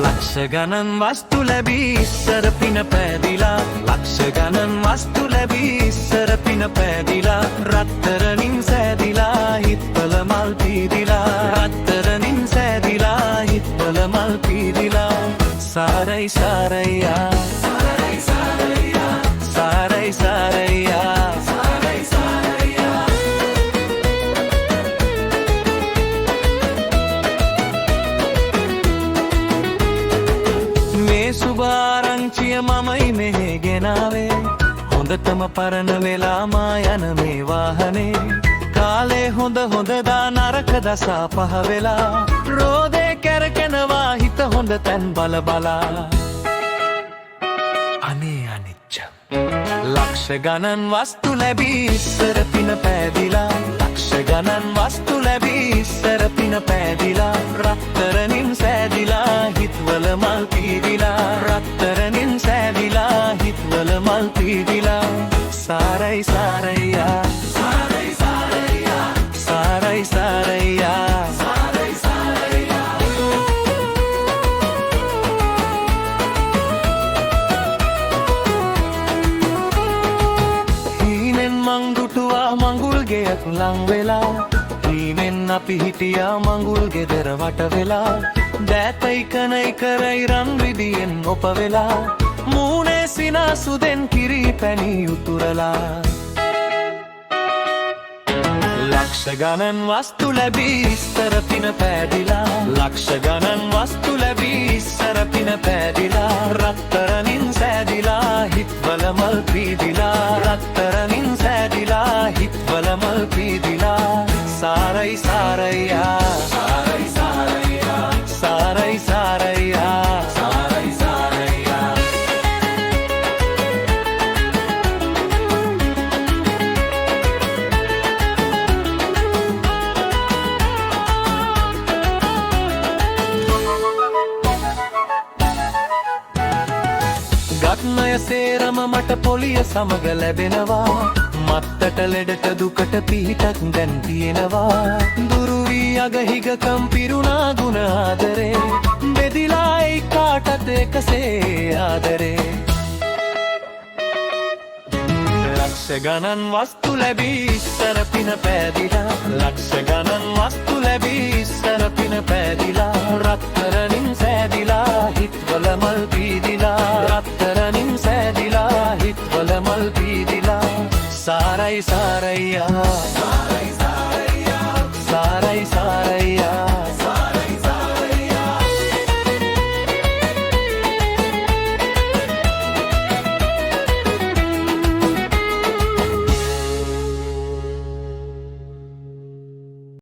ලක්ෂ ගණන් වස්තු ලැබී ඉස්සර පින පෑදිලා ලක්ෂ ගණන් වස්තු ලැබී ඉස්සර පින පෑදිලා රත්තරනින් සෑදිලා හිත්වල මල් පීදිලා රත්තරනින් සෑදිලා හිත්වල මල් පීදිලා සාරයි සාරයියා සාරයි සාරයියා සාරයි සාරයියා සාරයි සාරයියා මේ සුභාරංචිය මමයි මෙහෙ ගෙනාවේ හොඳටම පරණ වෙලා මා යන මේ වාහනේ කාලේ හොඳ දා නරක දසා පහ වෙලා රෝදේ කැරකෙනවා හිත හොඳ තැන් බල බලා අනේ අනිච්ච ලක්ෂ ගණන් වස්තු ලැබී ඉස්සර පින පෑදිලා ලක්ෂ ගණන් වස්තු ලැබී ඉස්සර පින පෑදිලා රත්තරනින් සෑදිලා හිත්වල මල් පීදිලා රත්තරනින් සෑදිලා හිත්වල මල් පීදිලා සාරයි සාරයියා සාරයි සාරයියා සාරයි සාරයියා සාරයි සාරයියා හීනෙන් මං දුටුවා මඟුල් ගෙයක් ලං වෙලා හීනෙන් අපි හිටියා මඟුල් ගෙදර වට වෙලා දෑතයි කනයි කරයි රන් රිදියෙන් ඔප වෙලා මූනේ සිනාසුදෙන් කිරි පැණි උතුරලා ලක්ෂ ගණන් වස්තු ලැබී ඉස්සර පින පෑදිලා ලක්ෂ ගණන් වස්තු ලැබී ඉස්සර පින පෑදිලා රත්තරනින් සෑදිලා හිත්වල මල් පීදිලා රත්තරනින් සෑදිලා හිත්වල මල් පීදිලා සාරයි සාරයියා සාරයි සාරයියා සාරයි සාරයියා සාරයි සාරයියා ගත්නය සේරම මට පොලිය සමග ලැබෙනවා මත්තට ලෙඩට දුකට පිහිටක් දැන් තියෙනවා දුරු වී අගහිගකම් පිරුණා ගුණ ආදරේ බෙදිලා එකාටත් එකසේ ආදරේ ලක්ෂ ගණන් වස්තු ලැබී ඉස්සර පින පෑදිලා ලක්ෂ ගණන් වස්තු ලැබී ඉස්සර පින පෑදිලා රත්තරනින් සෑදිලා හිත්වල මල් පීදිලා රත්තරනින් සෑදිලා හිත්වල මල් පීදිලා සාරයි සාරයියා සාරයි